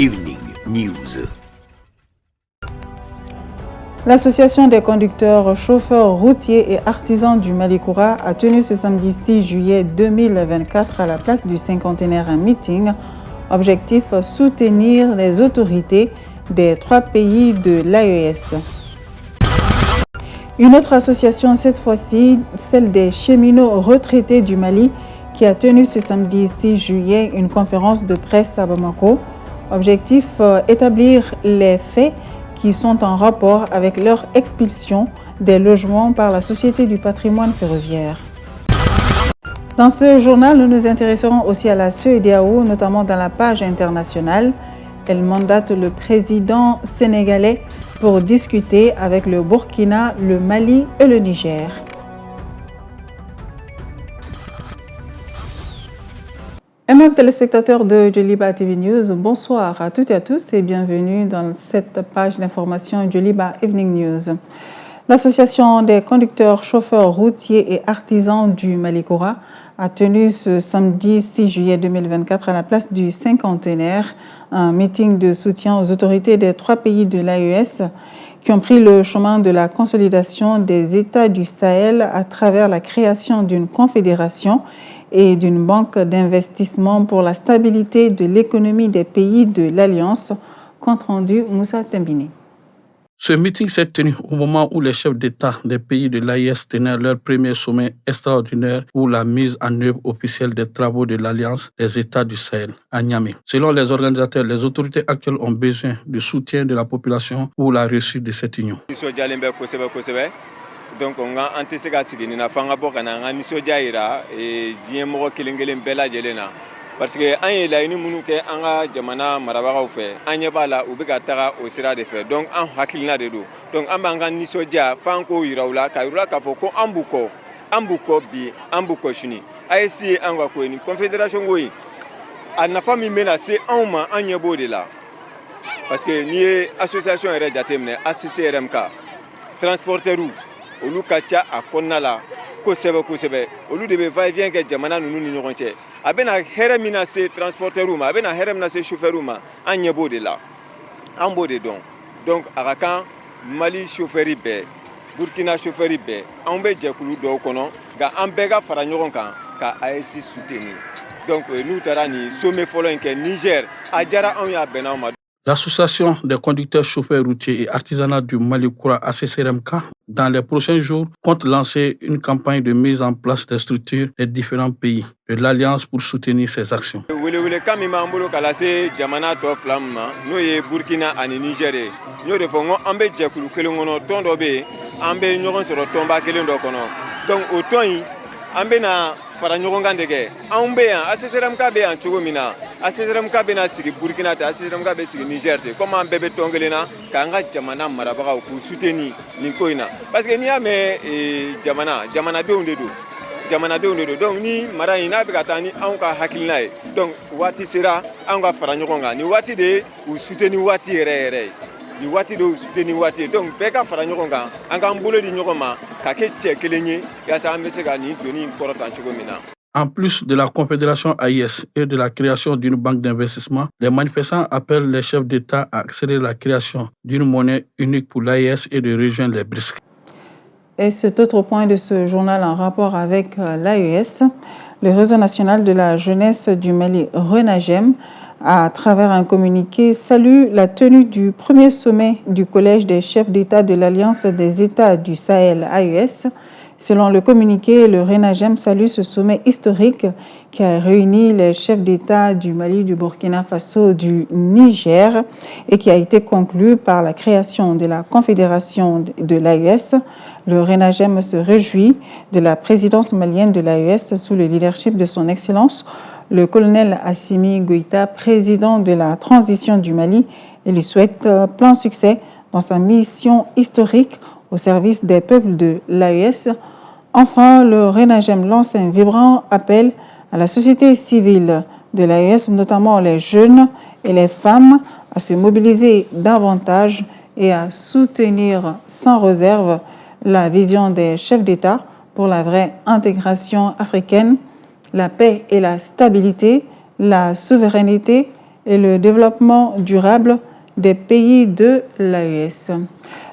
Evening News. L'Association des conducteurs, chauffeurs routiers et artisans du Malikoura a tenu ce samedi 6 juillet 2024 à la place du cinquantenaire un meeting. Objectif, soutenir les autorités des 3 pays de l'AES. Une autre association, cette fois-ci, celle des cheminots retraités du Mali, qui a tenu ce samedi 6 juillet une conférence de presse à Bamako. Objectif, établir les faits qui sont en rapport avec leur expulsion des logements par la Société du patrimoine ferroviaire. Dans ce journal, nous nous intéresserons aussi à la CEDEAO, notamment dans la page internationale. Elle mandate le président sénégalais pour discuter avec le Burkina, le Mali et le Niger. Aimables téléspectateurs de Djoliba TV News, bonsoir à toutes et à tous et bienvenue dans cette page d'information Djoliba Evening News. L'Association des conducteurs, chauffeurs routiers et artisans du Malikoura a tenu ce samedi 6 juillet 2024 à la place du cinquantenaire un meeting de soutien aux autorités des 3 pays de l'AES qui ont pris le chemin de la consolidation des États du Sahel à travers la création d'une confédération et d'une banque d'investissement pour la stabilité de l'économie des pays de l'Alliance, compte rendu Moussa Tembini. Ce meeting s'est tenu au moment où les chefs d'État des pays de l'AES tenaient leur premier sommet extraordinaire pour la mise en œuvre officielle des travaux de l'Alliance des États du Sahel à Niamey. Selon les organisateurs, les autorités actuelles ont besoin de soutien de la population pour la réussite de cette union. Donc on a antisega sigini na fanga boka na ngani soja ira e diye mo kelengelen bela jelena parce que an yi la ni munu ke an ga jamana marabagaw fe an ye bala u be ka taga o sira de fe donc an hakilina de do donc an banga ni soja fanko yirawla ka yura ka fo ko ambuko bi ambuko shini ayesi an ga ko ni confédération goyi an na fami mena c'est an ma an ye bo de la parce que ni association era jatemne ACCRMK transporteur olu kacha akonna la kosebe olu de be va vient que jamana nunu ni ɲɔgɔn cɛ a bɛna hɛrɛ min na se transporteur ma a bɛna hɛrɛ min na se chauffeur ma an ɲɛ b'o de la an b'o de dɔn donc a ka kan Mali chauffeur bɛɛ Burkina chauffeur bɛɛ an bɛ jɛkulu dɔw kɔnɔ nka an bɛɛ ka fara ɲɔgɔn kan ka AES soutenir donc n'u taara ni sommet fɔlɔ in kɛ Niger a diyara anw y'a bɛnna ma. L'Association des conducteurs, chauffeurs routiers et artisanat du Malikoura ACCRMK, dans les prochains jours, compte lancer une campagne de mise en place des structures des différents pays de l'Alliance pour soutenir ces actions. Welewelekan min b'an bolo ka lase jamana tɔ 2 ma n'o ye Burkina ani Niger ye n y'o de fɔ n ko an bɛ jɛkulu kelen kɔnɔ tɔn dɔ bɛ yen an bɛ ɲɔgɔn sɔrɔ tɔnba kelen dɔ kɔnɔ donc o tɔn in an bɛna fara ɲɔgɔn kan de kɛ anw bɛ yan ACCRMK bɛ yan cogo min na ACCRMK bɛna sigi Burkina ten ACCRMK bɛ sigi Niger ten comme an bɛɛ bɛ tɔn kelen na k'an ka jamana marabagaw k'u soutenir nin ko in na parce que n'i y'a mɛn jamanadenw de don donc ni mara in n'a bɛ ka taa ni anw ka hakilina ye donc waati sera anw ka fara ɲɔgɔn kan ni waati de ye u soutenir waati yɛrɛ ye ni waati de soutenir waati donc bɛɛ ka fara ɲɔgɔn kan an k'an bolo di ɲɔgɔn ma ka kɛ cɛ kelen ye yaasa an bɛ se ka nin doni kɔrɔtan cogo min na. En plus de la confédération AES et de la création d'une banque d'investissement, les manifestants appellent les chefs d'État à accélérer la création d'une monnaie unique pour l'AES et de rejoindre les BRICS. Et cet autre point de ce journal en rapport avec l'AES, le réseau national de la jeunesse du Mali, RENAGEM, à travers un communiqué, salue la tenue du premier sommet du Collège des chefs d'État de l'Alliance des États du Sahel, AES. Selon le communiqué, le RENAGEM salue ce sommet historique qui a réuni les chefs d'État du Mali, du Burkina Faso, du Niger et qui a été conclu par la création de la Confédération de l'AES. Le RENAGEM se réjouit de la présidence malienne de l'AES sous le leadership de son Excellence, le colonel Assimi Goïta, président de la transition du Mali, et lui souhaite plein succès dans sa mission historique au service des peuples de l'AES. Enfin, le RENAGEM lance un vibrant appel à la société civile de l'AES, notamment les jeunes et les femmes, à se mobiliser davantage et à soutenir sans réserve la vision des chefs d'État pour la vraie intégration africaine, la paix et la stabilité, la souveraineté et le développement durable des pays de l'AES.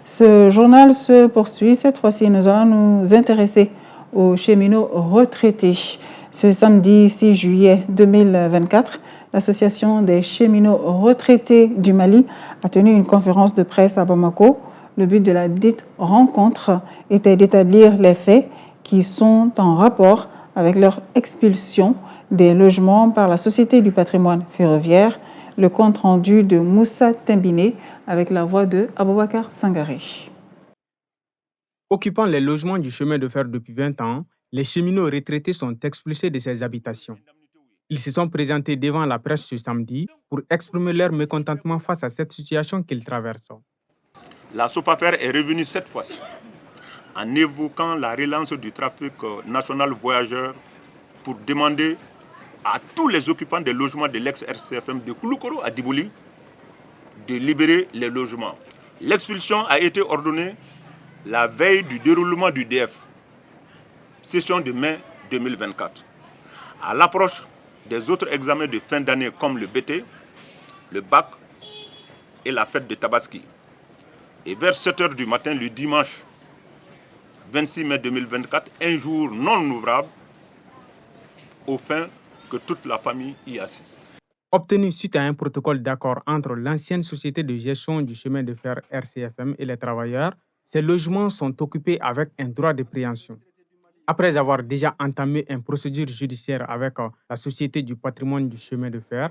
Ce journal se poursuit. Cette fois-ci, nous allons nous intéresser aux cheminots retraités. Ce samedi 6 juillet 2024, l'Association des cheminots retraités du Mali a tenu une conférence de presse à Bamako. Le but de la dite rencontre était d'établir les faits qui sont en rapport avec leur expulsion des logements par la Société du patrimoine ferroviaire. Le compte rendu de Moussa Tembiné avec la voix de Aboubakar Sangaré. Occupant les logements du chemin de fer depuis 20 ans, les cheminots retraités sont expulsés de ces habitations. Ils se sont présentés devant la presse ce samedi pour exprimer leur mécontentement face à cette situation qu'ils traversent. La SOPAFER est revenue cette fois-ci en évoquant la relance du trafic national voyageur pour demander à tous les occupants des logements de l'ex-RCFM de Kouloukoro à Dibouli de libérer les logements. L'expulsion a été ordonnée la veille du déroulement du DF, session de mai 2024. À l'approche des autres examens de fin d'année comme le BT, le bac et la fête de Tabaski. Et vers 7 h du matin, le dimanche 26 mai 2024, un jour non ouvrable, au fin que toute la famille y assiste. Obtenu suite à un protocole d'accord entre l'ancienne société de gestion du chemin de fer RCFM et les travailleurs, ces logements sont occupés avec un droit de préemption. Après avoir déjà entamé une procédure judiciaire avec la Société du patrimoine du chemin de fer,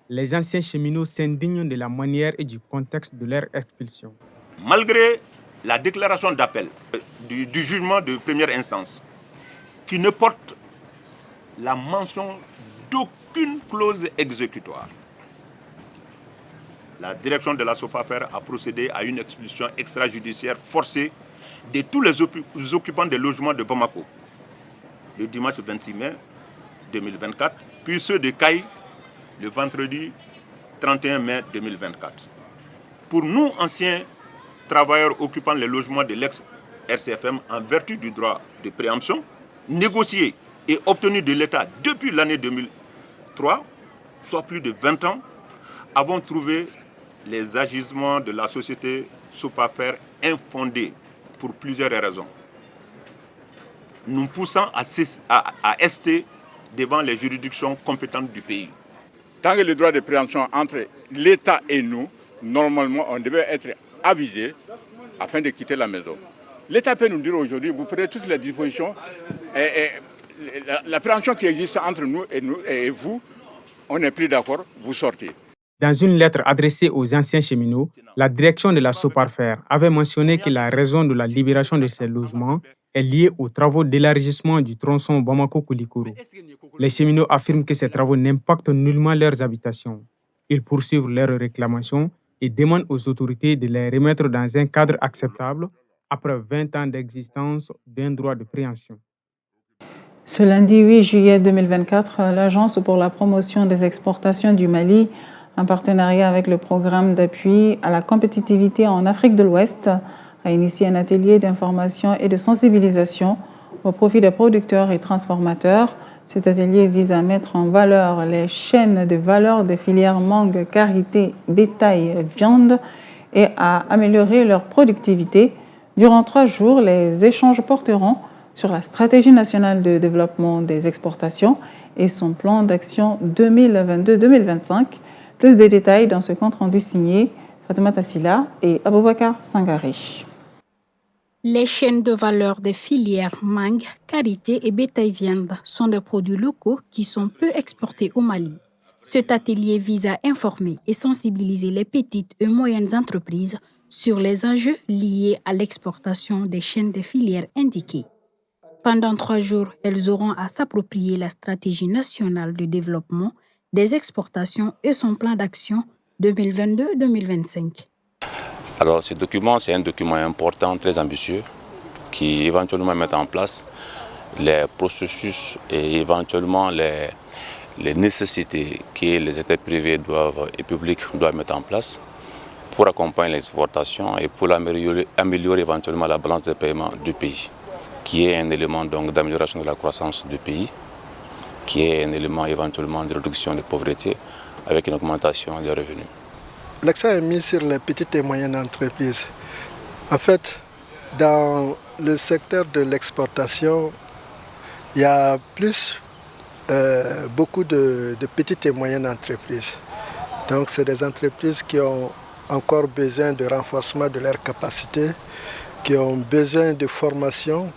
les anciens cheminots s'indignent de la manière et du contexte de leur expulsion. Malgré la déclaration d'appel du jugement de première instance, qui ne porte la mention d'aucune clause exécutoire, la direction de la SOPAFER a procédé à une expulsion extrajudiciaire forcée de tous les occupants des logements de Bamako le dimanche 26 mai 2024, puis ceux de Caille le vendredi 31 mai 2024. Pour nous, anciens travailleurs occupant les logements de l'ex-RCFM en vertu du droit de préemption, négocié et obtenu de l'État depuis l'année 2003, soit plus de 20 ans, avons trouvé les agissements de la société SOPAFER infondés pour plusieurs raisons, nous poussant à ester devant les juridictions compétentes du pays. Tant que le droit de préemption entre l'État et nous, normalement, on devait être avisé afin de quitter la maison. L'État peut nous dire aujourd'hui, vous prenez toutes les dispositions, et la préemption qui existe entre nous et vous, on n'est plus d'accord, vous sortez. Dans une lettre adressée aux anciens cheminots, la direction de la SOPAFER avait mentionné que la raison de la libération de ces logements est liée aux travaux d'élargissement du tronçon Bamako-Koulikoro. Les cheminots affirment que ces travaux n'impactent nullement leurs habitations. Ils poursuivent leurs réclamations et demandent aux autorités de les remettre dans un cadre acceptable après 20 ans d'existence d'un droit de préemption. Ce lundi 8 juillet 2024, l'Agence pour la promotion des exportations du Mali, en partenariat avec le programme d'appui à la compétitivité en Afrique de l'Ouest, a initié un atelier d'information et de sensibilisation au profit des producteurs et transformateurs. Cet atelier vise à mettre en valeur les chaînes de valeur des filières mangue, karité, bétail, viande et à améliorer leur productivité. Durant 3 jours, les échanges porteront sur la stratégie nationale de développement des exportations et son plan d'action 2022-2025. Plus de détails dans ce compte rendu signé Fatoumata Silla et Aboubakar Sangaré. Les chaînes de valeur des filières mangue, karité et bétail-viande sont des produits locaux qui sont peu exportés au Mali. Cet atelier vise à informer et sensibiliser les petites et moyennes entreprises sur les enjeux liés à l'exportation des chaînes des filières indiquées. Pendant 3 jours, elles auront à s'approprier la stratégie nationale de développement des exportations et son plan d'action 2022-2025. Alors ce document, c'est un document important, très ambitieux, qui éventuellement met en place les processus et éventuellement les nécessités que les États privés et publics doivent mettre en place pour accompagner l'exportation et pour améliorer éventuellement la balance des paiements du pays, qui est un élément d'amélioration de la croissance du pays. qui est un élément éventuellement de réduction de pauvreté avec une augmentation des revenus. L'accent est mis sur les petites et moyennes entreprises. En fait, dans le secteur de l'exportation, il y a beaucoup de petites et moyennes entreprises. Donc, c'est des entreprises qui ont encore besoin de renforcement de leurs capacités, qui ont besoin de formation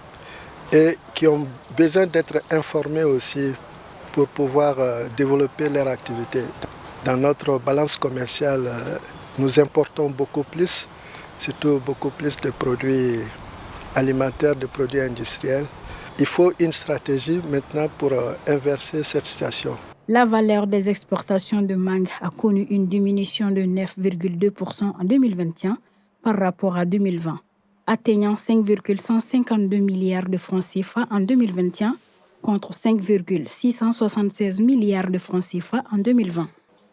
et qui ont besoin d'être informées aussi pour pouvoir développer leur activité. Dans notre balance commerciale, nous importons beaucoup plus, surtout beaucoup plus de produits alimentaires, de produits industriels. Il faut une stratégie maintenant pour inverser cette situation. La valeur des exportations de mangue a connu une diminution de 9,2% en 2021 par rapport à 2020, atteignant 5,152 milliards de francs CFA en 2021 contre 5,676 milliards de francs CFA en 2020.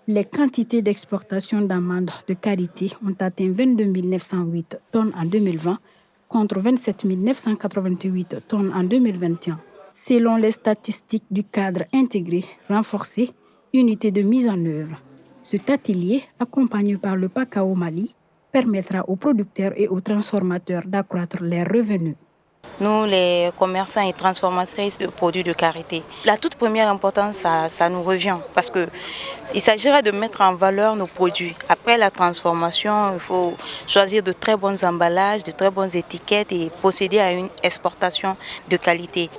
Les quantités d'exportation d'amandes de qualité ont atteint 22 908 tonnes en 2020 contre 27 988 tonnes en 2021. Selon les statistiques du cadre intégré renforcé, unité de mise en œuvre. Cet atelier, accompagné par le PACA au Mali, permettra aux producteurs et aux transformateurs d'accroître leurs revenus. Nous, les commerçants et transformatrices de produits de qualité, la toute première importance, ça nous revient parce qu'il s'agira de mettre en valeur nos produits. Après la transformation, il faut choisir de très bons emballages, de très bonnes étiquettes et procéder à une exportation de qualité.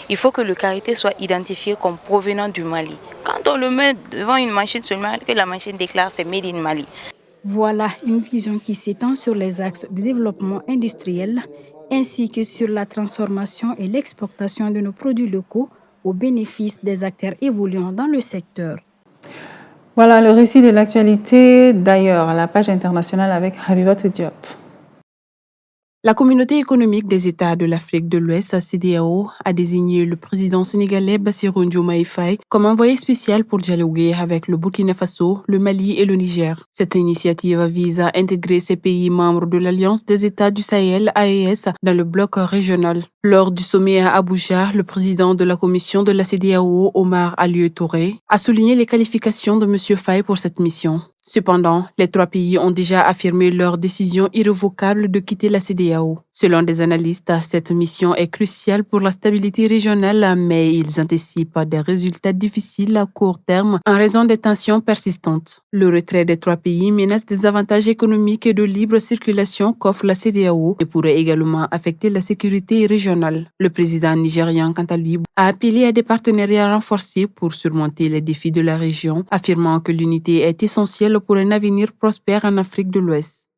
Il faut que le karité soit identifié comme provenant du Mali. Quand on le met devant une machine seulement, que la machine déclare c'est Made in Mali. Voilà une vision qui s'étend sur les axes de développement industriel ainsi que sur la transformation et l'exportation de nos produits locaux au bénéfice des acteurs évoluant dans le secteur. Voilà le récit de l'actualité d'ailleurs à la page internationale avec Habibat Diop. La communauté économique des États de l'Afrique de l'Ouest, CEDEAO, a désigné le président sénégalais Bassirou Diomaye Faye comme envoyé spécial pour dialoguer avec le Burkina Faso, le Mali et le Niger. Cette initiative vise à intégrer ces pays membres de l'Alliance des États du Sahel, AES, dans le bloc régional. Lors du sommet à Abuja, le président de la commission de la CEDEAO, Omar Alieu Touré, a souligné les qualifications de M. Faye pour cette mission. Cependant, les trois pays ont déjà affirmé leur décision irrévocable de quitter la CEDEAO. Selon des analystes, cette mission est cruciale pour la stabilité régionale, mais ils anticipent des résultats difficiles à court terme en raison des tensions persistantes. Le retrait des trois pays menace des avantages économiques et de libre circulation qu'offre la CEDEAO et pourrait également affecter la sécurité régionale. Le président nigérian, quant à lui, a appelé à des partenariats renforcés pour surmonter les défis de la région, affirmant que l'unité est essentielle pour un avenir prospère en Afrique de l'Ouest.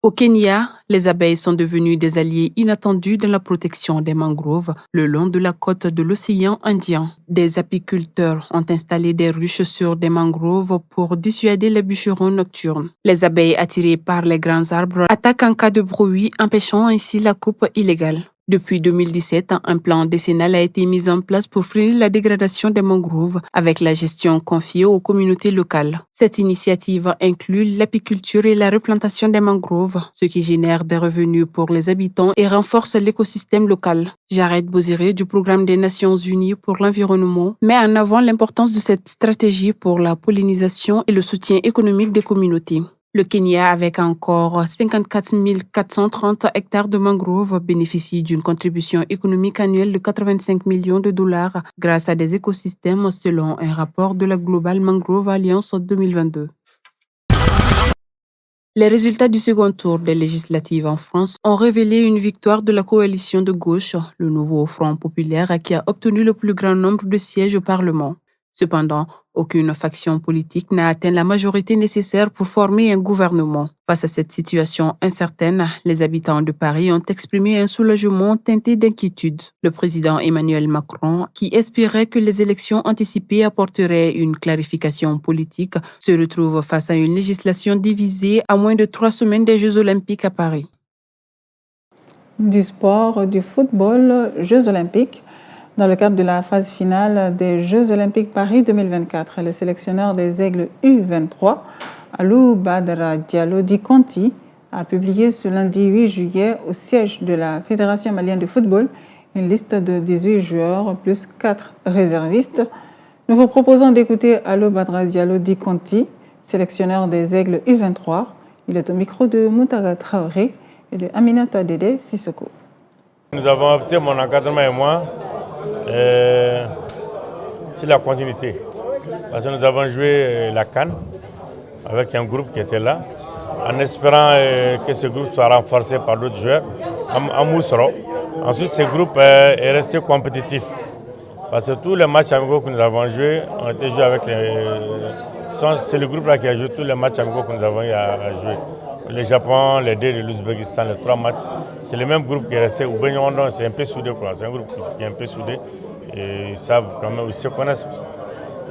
Au Kenya, les abeilles sont devenues des alliés inattendus dans la protection des mangroves le long de la côte de l'océan Indien. Des apiculteurs ont installé des ruches sur des mangroves pour dissuader les bûcherons nocturnes. Les abeilles attirées par les grands arbres attaquent en cas de bruit, empêchant ainsi la coupe illégale. Depuis 2017, un plan décennal a été mis en place pour freiner la dégradation des mangroves avec la gestion confiée aux communautés locales. Cette initiative inclut l'apiculture et la replantation des mangroves, ce qui génère des revenus pour les habitants et renforce l'écosystème local. Jared Boziré du Programme des Nations Unies pour l'environnement met en avant l'importance de cette stratégie pour la pollinisation et le soutien économique des communautés. Le Kenya, avec encore 54 430 hectares de mangroves, bénéficie d'une contribution économique annuelle de 85 millions de dollars grâce à des écosystèmes selon un rapport de la Global Mangrove Alliance 2022. Les résultats du second tour des législatives en France ont révélé une victoire de la coalition de gauche, le nouveau Front populaire, qui a obtenu le plus grand nombre de sièges au Parlement. Cependant, aucune faction politique n'a atteint la majorité nécessaire pour former un gouvernement. Face à cette situation incertaine, les habitants de Paris ont exprimé un soulagement teinté d'inquiétude. Le président Emmanuel Macron, qui espérait que les élections anticipées apporteraient une clarification politique, se retrouve face à une législation divisée à moins de 3 semaines des Jeux Olympiques à Paris. Du sport, du football, Jeux Olympiques. Dans le cadre de la phase finale des Jeux Olympiques Paris 2024, le sélectionneur des Aigles U23, Alou Badara Diallo Di Conti, a publié ce lundi 8 juillet au siège de la Fédération malienne de football une liste de 18 joueurs plus 4 réservistes. Nous vous proposons d'écouter Allo Badra Diallo Di Conti, sélectionneur des Aigles U23. Il est au micro de Moutaga Traoré et de Aminata Dede Sissoko. Nous avons opté, mon encadrement et moi, sur la continuité. Parce que nous avons joué la CAN avec un groupe qui était là, en espérant que ce groupe soit renforcé par d'autres joueurs à Moussoro. Ensuite, ce groupe est resté compétitif. Parce que tous les matchs amicaux que nous avons joués ont été joués avec c'est le groupe là qui a joué tous les matchs amicaux que nous avons eu à jouer. Le Japon, les deux de l'Ouzbékistan, les 3 matchs. C'est le même groupe qui est resté. C'est un peu soudé, quoi. C'est un groupe qui est un peu soudé. Et ils savent quand même, ils se connaissent.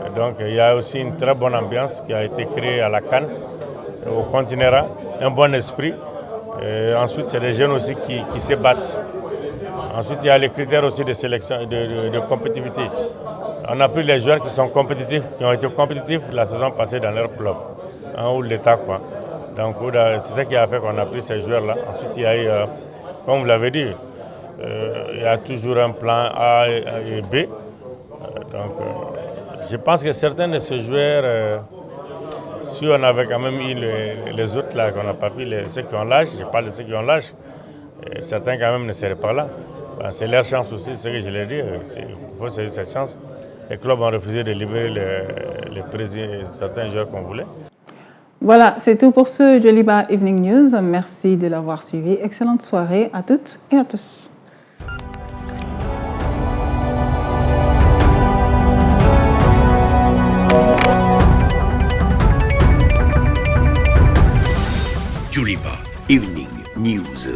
Et donc il y a aussi une très bonne ambiance qui a été créée à la CAN, au Continera, un bon esprit. Et ensuite, c'est des jeunes aussi qui se battent. Ensuite, il y a les critères aussi de sélection, de compétitivité. On a pris les joueurs qui sont compétitifs, qui ont été compétitifs la saison passée dans leur club, ou l'État, quoi. Donc, c'est ça qui a fait qu'on a pris ces joueurs-là. Ensuite, il y a eu, comme vous l'avez dit, il y a toujours un plan A et B. Donc, je pense que certains de ces joueurs, si on avait quand même eu les autres là qu'on n'a pas pris, ceux qui ont l'âge, je parle de ceux qui ont l'âge, certains quand même ne seraient pas là. Ben, c'est leur chance aussi, c'est ce que je l'ai dit, il faut saisir cette chance. Les clubs ont refusé de libérer certains joueurs qu'on voulait. Voilà, c'est tout pour ce Djoliba Evening News. Merci de l'avoir suivi. Excellente soirée à toutes et à tous. Djoliba Evening News.